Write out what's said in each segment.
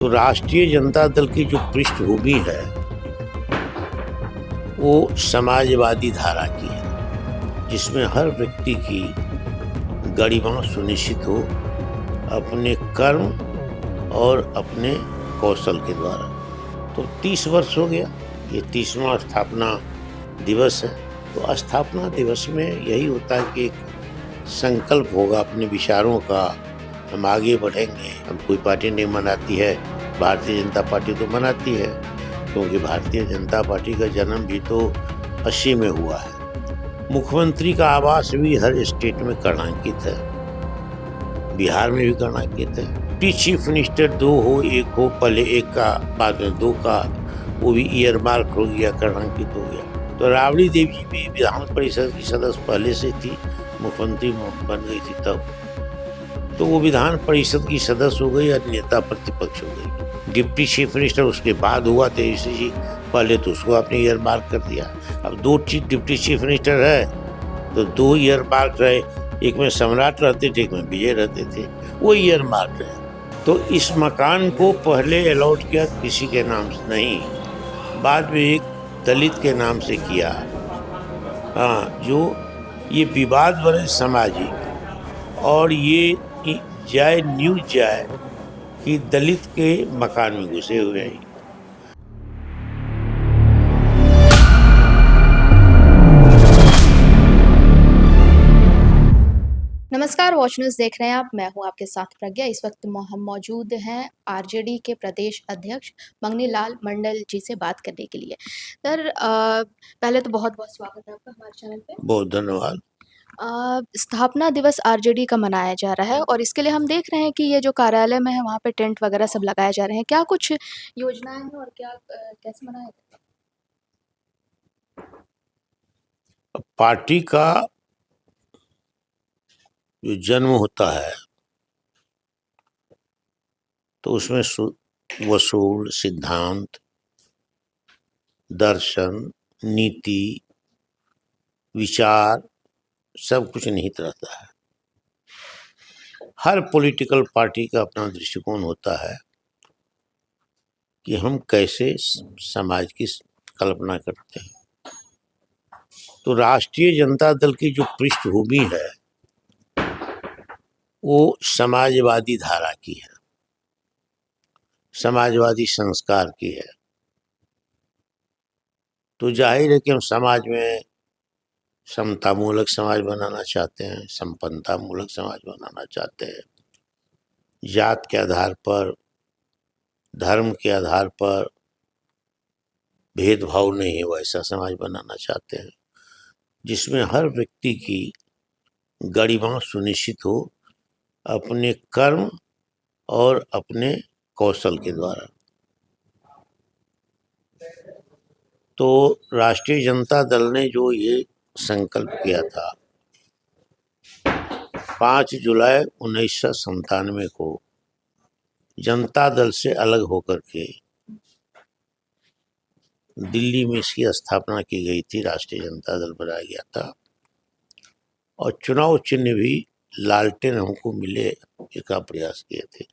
तो राष्ट्रीय जनता दल की जो पृष्ठभूमि है वो समाजवादी धारा की है, जिसमें हर व्यक्ति की गरिमा सुनिश्चित हो अपने कर्म और अपने कौशल के द्वारा। तो 30 वर्ष हो गया, ये 30वां स्थापना दिवस है। तो स्थापना दिवस में यही होता है कि एक संकल्प होगा अपने विचारों का, हम आगे बढ़ेंगे। हम कोई पार्टी नहीं मनाती है, भारतीय जनता पार्टी तो मनाती है, क्योंकि भारतीय जनता पार्टी का जन्म भी तो 80 में हुआ है। मुख्यमंत्री का आवास भी हर स्टेट में कर्णांकित है, बिहार में भी कर्णांकित है। चीफ मिनिस्टर 2 हो, 1 हो, पहले 1 का बाद में 2 का, वो भी ईयर मार्क हो गया, कर्णांकित हो गया। तो राबड़ी देवी जी भी विधान परिषद की सदस्य पहले से थी, मुख्यमंत्री बन गई थी तब, तो वो विधान परिषद की सदस्य हो गई और नेता प्रतिपक्ष हो गई। डिप्टी चीफ मिनिस्टर उसके बाद हुआ तेजस्वी जी, पहले तो उसको आपने ईयर मार्क कर दिया। अब 2 डिप्टी चीफ मिनिस्टर है तो 2 ईयर मार्क रहे, एक में सम्राट रहते थे, एक में विजय रहते थे, वो ईयर मार्क रहे। तो इस मकान को पहले अलॉट किया किसी के नाम से नहीं, बाद में एक दलित के नाम से किया। हाँ, जो ये विवाद बने सामाजिक, और ये जाए न्यूज जाए कि दलित के मकान में घुसे हुए हैं। नमस्कार, वॉच न्यूज देख रहे हैं आप। मैं हूं आपके साथ प्रज्ञा। इस वक्त हम मौजूद हैं आरजेडी के प्रदेश अध्यक्ष मंगनी लाल मंडल जी से बात करने के लिए। सर, पहले तो बहुत बहुत स्वागत है आपका हमारे चैनल पे। बहुत धन्यवाद। स्थापना दिवस आरजेडी का मनाया जा रहा है और इसके लिए हम देख रहे हैं कि ये जो कार्यालय में है वहाँ पे टेंट वगैरह सब लगाए जा रहे हैं। क्या कुछ योजनाएं हैं और क्या कैसे मनाया जाता है? पार्टी का जो जन्म होता है तो उसमें वसूल, सिद्धांत, दर्शन, नीति, विचार सब कुछ निहित रहता है। हर पॉलिटिकल पार्टी का अपना दृष्टिकोण होता है कि हम कैसे समाज की कल्पना करते हैं। तो राष्ट्रीय जनता दल की जो पृष्ठभूमि है वो समाजवादी धारा की है, समाजवादी संस्कार की है। तो जाहिर है कि हम समाज में समता मूलक समाज बनाना चाहते हैं, संपन्नता मूलक समाज बनाना चाहते हैं। जात के आधार पर, धर्म के आधार पर भेदभाव नहीं हो ऐसा समाज बनाना चाहते हैं, जिसमें हर व्यक्ति की गरिमा सुनिश्चित हो अपने कर्म और अपने कौशल के द्वारा। तो राष्ट्रीय जनता दल ने जो ये संकल्प किया था 5 जुलाई 1997 को जनता दल से अलग होकर के दिल्ली में इसकी स्थापना की गई थी, राष्ट्रीय जनता दल बनाया गया था। और चुनाव चिन्ह भी लालटेन हमको मिले का प्रयास किए थे।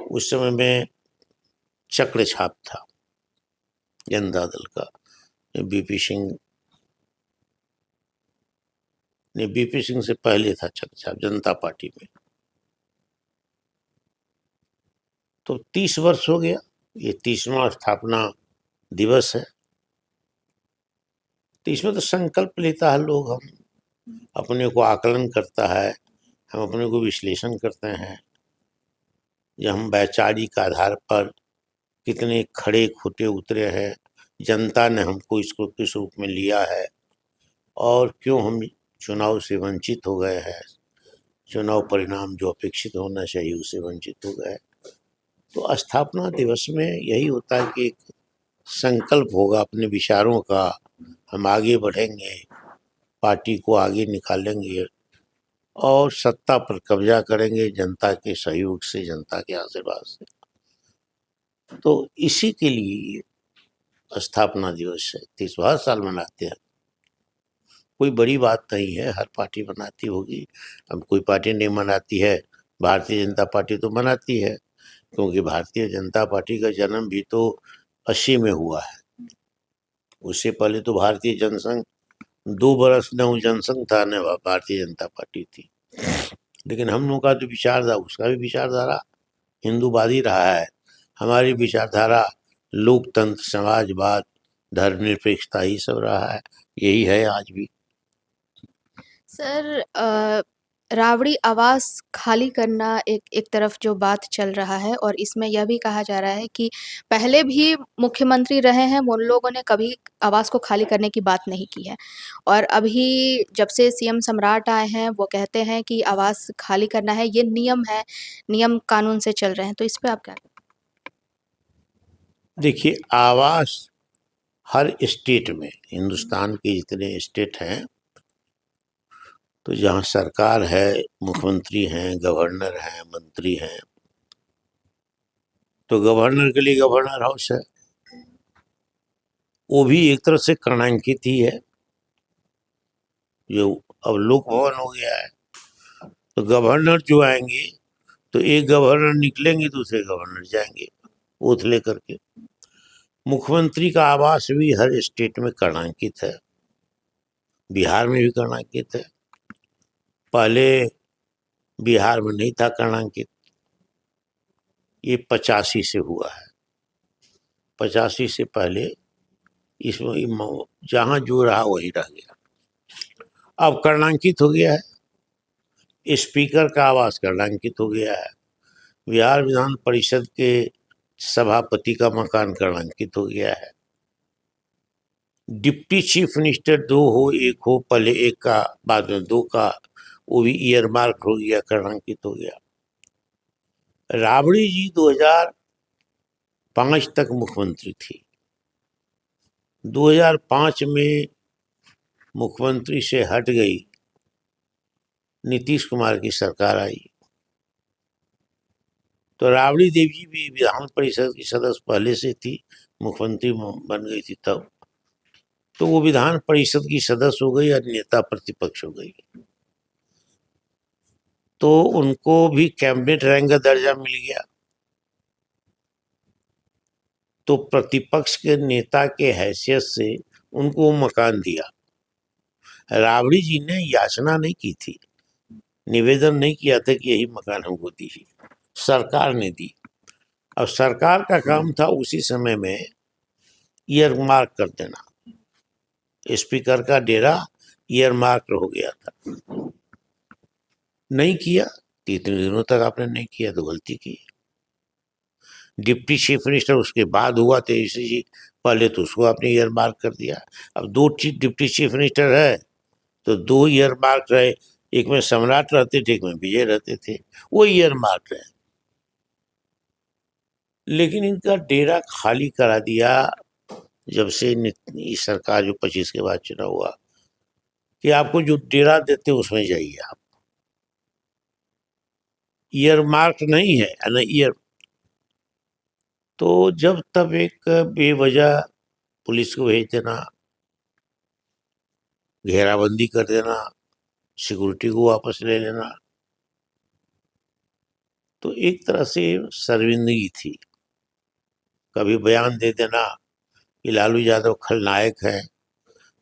उस समय में चक्र छाप था जनता दल का, बीपी सिंह से पहले था चक्र छाप जनता पार्टी में। तो 30 वर्ष हो गया, ये 30वां स्थापना दिवस है। तो इसमें तो संकल्प लेता है लोग, हम अपने को आकलन करता है, हम अपने को विश्लेषण करते हैं, जब हम वैचारिक आधार पर कितने खड़े खुटे उतरे हैं, जनता ने हमको इसको किस रूप में लिया है और क्यों हम चुनाव से वंचित हो गए हैं, चुनाव परिणाम जो अपेक्षित होना चाहिए उससे वंचित हो गए। तो स्थापना दिवस में यही होता है कि एक संकल्प होगा अपने विचारों का, हम आगे बढ़ेंगे, पार्टी को आगे निकालेंगे और सत्ता पर कब्जा करेंगे जनता के सहयोग से, जनता के आशीर्वाद से। तो इसी के लिए स्थापना दिवस है, 30 हर साल मनाते हैं। कोई बड़ी बात नहीं है, हर पार्टी मनाती होगी। अब कोई पार्टी नहीं मनाती है, भारतीय जनता पार्टी तो मनाती है, क्योंकि भारतीय जनता पार्टी का जन्म भी तो 80 में हुआ है। उससे पहले तो भारतीय जनसंघ 2 बरस नव जनसंघ था, न भारतीय जनता पार्टी थी। लेकिन हम लोग का तो विचारधारा, उसका भी विचारधारा हिंदूवादी रहा है। हमारी विचारधारा लोकतंत्र, समाजवाद, धर्मनिरपेक्षता ही सब रहा है, यही है आज भी। सर राबड़ी आवास खाली करना एक तरफ जो बात चल रहा है, और इसमें यह भी कहा जा रहा है कि पहले भी मुख्यमंत्री रहे हैं, उन लोगों ने कभी आवास को खाली करने की बात नहीं की है, और अभी जब से सीएम सम्राट आए हैं वो कहते हैं कि आवास खाली करना है, ये नियम है, नियम कानून से चल रहे हैं। तो इस पे आप क्या? देखिए, आवास हर स्टेट में, हिंदुस्तान के जितने स्टेट हैं, तो जहाँ सरकार है, मुख्यमंत्री हैं, गवर्नर हैं, मंत्री हैं, तो गवर्नर के लिए गवर्नर हाउस है, वो भी एक तरह से कर्णांकित ही है, जो अब लोक भवन हो गया है। तो गवर्नर जो आएंगे, तो एक गवर्नर निकलेंगे, दूसरे गवर्नर जाएंगे ओथ लेकर के। मुख्यमंत्री का आवास भी हर स्टेट में कर्णांकित है, बिहार में भी कर्णांकित है। पहले बिहार में नहीं था कर्णांकित, ये 85 से हुआ है। 85 से पहले इसमें जहाँ जो रहा वही रह गया, अब कर्णांकित हो गया है। स्पीकर का आवास कर्णांकित हो गया है, बिहार विधान परिषद के सभापति का मकान कर्णांकित हो गया है। डिप्टी चीफ मिनिस्टर 2 हो, 1 हो, पहले 1 का बाद में 2 का, वो भी ईयरमार्क हो गया, कर्णांकित हो गया। राबड़ी जी 2005 तक मुख्यमंत्री थी। 2005 में मुख्यमंत्री से हट गई, नीतीश कुमार की सरकार आई, तो राबड़ी देवी जी भी विधान परिषद की सदस्य पहले से थी, मुख्यमंत्री बन गई थी तब, तो वो विधान परिषद की सदस्य हो गई और नेता प्रतिपक्ष हो गई, तो उनको भी कैबिनेट रैंक का दर्जा मिल गया। तो प्रतिपक्ष के नेता के हैसियत से उनको मकान दिया। राबड़ी जी ने याचना नहीं की थी, निवेदन नहीं किया था कि यही मकान हमको दीजिए, सरकार ने दी। अब सरकार का काम था उसी समय में ईयरमार्क कर देना, स्पीकर का डेरा ईयरमार्क हो गया था, नहीं किया, 3 दिनों तक आपने नहीं किया तो गलती की। डिप्टी चीफ मिनिस्टर उसके बाद हुआ, तो इसी पहले तो उसको आपने ईयरमार्क कर दिया। अब 2 डिप्टी चीफ मिनिस्टर है, तो 2 ईयरमार्क रहे, एक में सम्राट रहते थे, एक में विजय रहते थे, वो ईयरमार्क है। लेकिन इनका डेरा खाली करा दिया जब से इस सरकार जो 25 के बाद चुनाव हुआ, कि आपको जो डेरा देते उसमें जाइए आप, ईयरमार्क नहीं है ना ईयर। तो जब तब एक बेवजह पुलिस को भेज देना, घेराबंदी कर देना, सिक्योरिटी को वापस ले लेना, तो एक तरह से शर्मिंदगी थी। कभी बयान दे देना कि लालू यादव खलनायक है,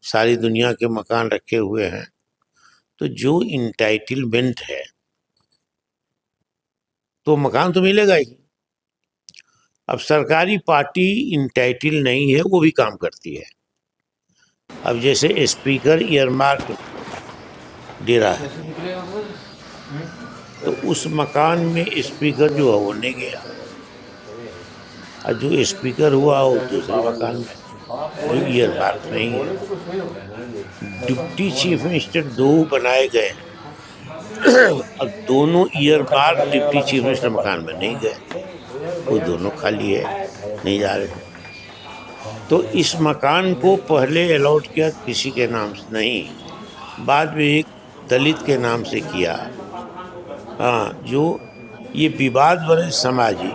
सारी दुनिया के मकान रखे हुए हैं, तो जो इंटाइटलमेंट है तो मकान तो मिलेगा ही। अब सरकारी पार्टी इंटाइटल नहीं है, वो भी काम करती है। अब जैसे स्पीकर ईयरमार्क डेरा है, तो उस मकान में स्पीकर जो है वो नहीं गया, और जो स्पीकर हुआ वो दूसरे मकान में, जो ईयरमार्क नहीं है। डिप्टी चीफ मिनिस्टर 2 बनाए गए, अब दोनों ईयरमार्क डिप्टी चीफ मिनिस्टर मकान में नहीं गए, वो दोनों खाली है, नहीं जा रहे। तो इस मकान को पहले अलॉट किया किसी के नाम से नहीं, बाद में एक दलित के नाम से किया। हाँ, जो ये विवाद बने सामाजिक,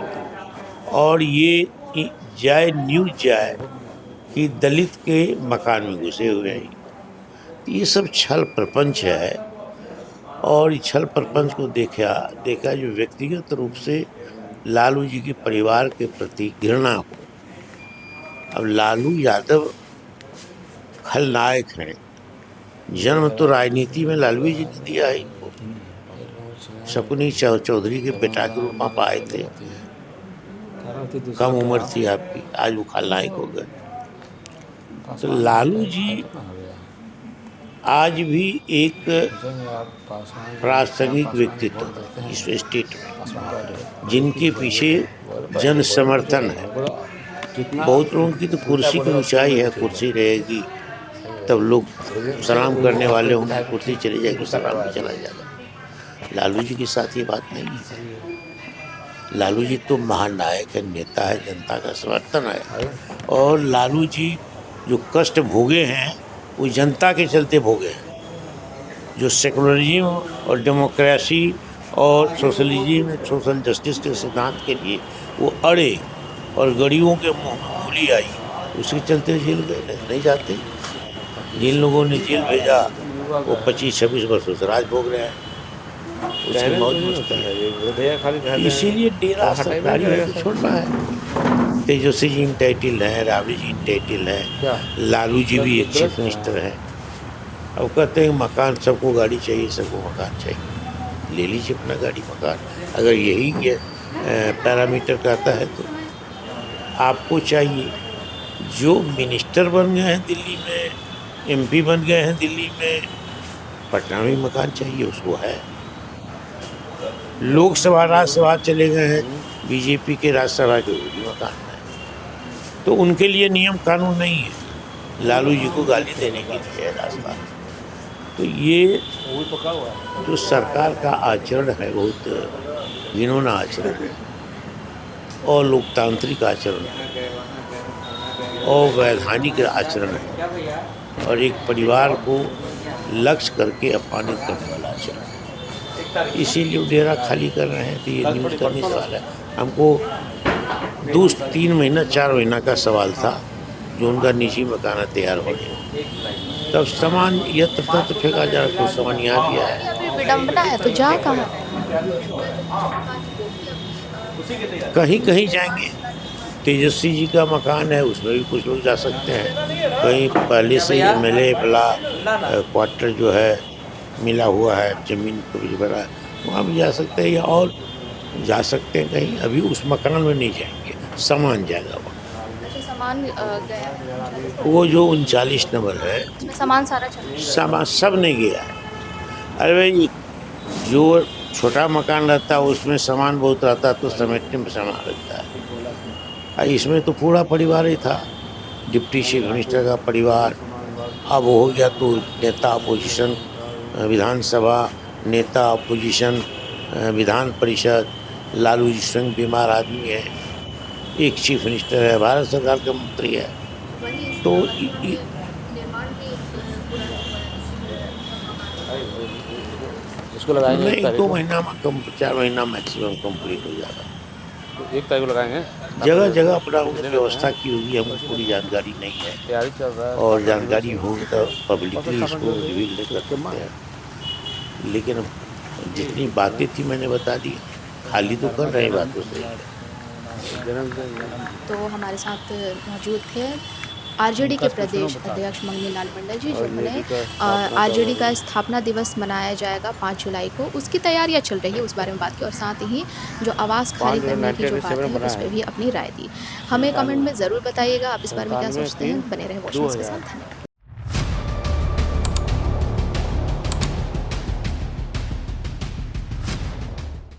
और ये जाए न्यूज जाए कि दलित के मकान में घुसे हुए हैं, ये सब छल प्रपंच है। और छल प्रपंच को देखा जो व्यक्तिगत रूप से लालू जी के परिवार के प्रति घृणा हो। अब लालू यादव खलनायक हैं, जन्म तो राजनीति में लालू जी ने दिया है इनको। शकुनी चौधरी के बेटा के रूप में आप आए थे, कम उम्र थी आपकी, आज वो खलनायक हो गए। तो लालू जी आज भी एक प्रासंगिक व्यक्तित्व है इस स्टेट में, जिनके पीछे जन समर्थन है। बहुत लोगों की तो कुर्सी की ऊंचाई है, कुर्सी रहेगी तब लोग सलाम करने वाले होंगे, कुर्सी चली जाएगी सलाम भी चला जाएगा। लालू जी के साथ ये बात नहीं है। लालू जी तो महानायक है, नेता है, जनता का समर्थन है। और लालू जी जो कष्ट भोगे हैं वो जनता के चलते भोगे हैं। जो सेकुलरिज्म और डेमोक्रेसी और सोशलिज्म, सोशल जस्टिस के सिद्धांत के लिए वो अड़े और गरीबों के मुंह में गोली आई, उसके चलते जेल गए, नहीं जाते। जिन लोगों ने जेल भेजा वो 25-26 वर्षों से राज भोग रहे हैं, उसकी मौज मस्त है। इसीलिए डेरा सरकारी है तो छोड़ना है। तेजस्वी जी इंटाइटल है, राबड़ी जी इंटाइटल है, लालू जी भी एक चीफ मिनिस्टर है। अब कहते हैं मकान, सबको गाड़ी चाहिए, सबको मकान चाहिए, ले लीजिए अपना गाड़ी मकान। अगर यही ये पैरामीटर कहता है तो आपको चाहिए। जो मिनिस्टर बन गए हैं दिल्ली में, एमपी बन गए हैं दिल्ली में, पटना में मकान चाहिए, उसको है। लोकसभा राज्यसभा चले गए हैं बीजेपी के राज्यसभा के, वो भी मकान है। तो उनके लिए नियम कानून नहीं है, लालू जी को गाली देने के लिए है रास्ता। तो ये जो सरकार का आचरण है बहुत घिनौना आचरण है और लोकतांत्रिक आचरण है और वैधानिक आचरण है और एक परिवार को लक्ष्य करके अपमानित करने वाला आचरण है। इसीलिए वो डेरा खाली कर रहे हैं। तो ये न्यूज़ करने सवाल है। हमको 2-3 महीना 4 महीना का सवाल था जो उनका निजी मकान तैयार हो गया, तब सामान यत्र तत्र फेंका जा रहा, कुछ सामान यहाँ भी आया। विडम्बना है तो जा कहाँ? कहीं कहीं जाएंगे। तेजस्वी जी का मकान है, उसमें भी कुछ लोग जा सकते हैं। कहीं पहले से MLA वाला क्वार्टर जो है मिला हुआ है, जमीन को भी भरा, वहाँ भी जा सकते हैं या और जा सकते हैं कहीं। अभी उस मकान में नहीं जाएंगे, सामान जाएगा वहाँ। सामान गया, वो जो 39 नंबर है, सामान सारा चल, सामान सब नहीं गया है। अरे भाई, जो छोटा मकान रहता है उसमें सामान बहुत रहता है तो समेटने में सामान लगता है। इसमें तो पूरा परिवार ही था, डिप्टी चीफ मिनिस्टर का परिवार। अब हो गया तो नेता अपोजिशन विधानसभा, नेता अपोजिशन विधान परिषद, लालू जी स्वयं बीमार आदमी है, एक चीफ मिनिस्टर है, भारत सरकार का मंत्री है। तो इसको लगाएंगे नहीं, 2 महीना में 4 महीना मैक्सिमम कंप्लीट हो जाएगा। 1 तारीख को लगाएंगे। जगह जगह अपना व्यवस्था की होगी, हमको पूरी जानकारी नहीं है तैयारी चल रहा है और जानकारी होगी तो पब्लिकली इसको रिवील नहीं कर सकते हैं। लेकिन जितनी बातें थी मैंने बता दी, खाली तो कर रहे बातों से। तो हमारे साथ मौजूद थे आरजेडी के प्रदेश अध्यक्ष मंगनी लाल मंडल जी, जिन्होंने आरजेडी का स्थापना दिवस मनाया जाएगा 5 जुलाई को, उसकी तैयारियां चल रही है, उस बारे में बात की और साथ ही जो आवाज़ खाली करने की जो बात है उस पर भी अपनी राय दी। हमें कमेंट में ज़रूर बताइएगा आप इस बारे में क्या सोचते हैं। बने रहे वॉच न्यूज़ के साथ।